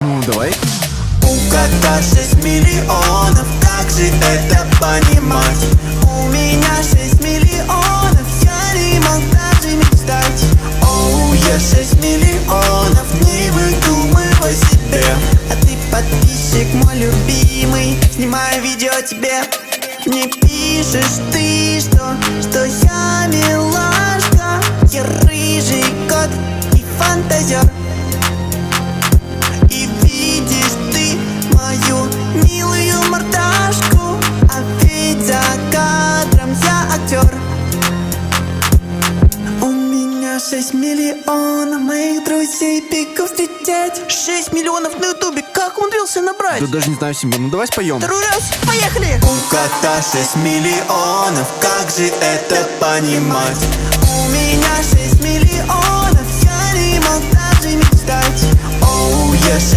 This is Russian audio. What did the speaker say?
Ну, давай. У кота 6 миллионов, как же это понимать? У меня 6 миллионов, я не мог даже мечтать. Оу, я 6 миллионов, не выдумывай себе. А ты подписчик мой любимый, снимаю видео тебе. Не пишешь ты, что я милашка. Я рыжий кот и фантазер. И видишь ты мою милую мордашку, а ведь за кадром я актер. У меня 6 миллионов моих друзей бегу встречать. 6 миллионов на ютубе, как умудрился набрать? Да даже не знаю, Симба, ну давай споем. Второй раз, поехали! У кота 6 миллионов, как же это понимать? У меня 6 миллионов, я не мог даже мечтать. Оу, я 6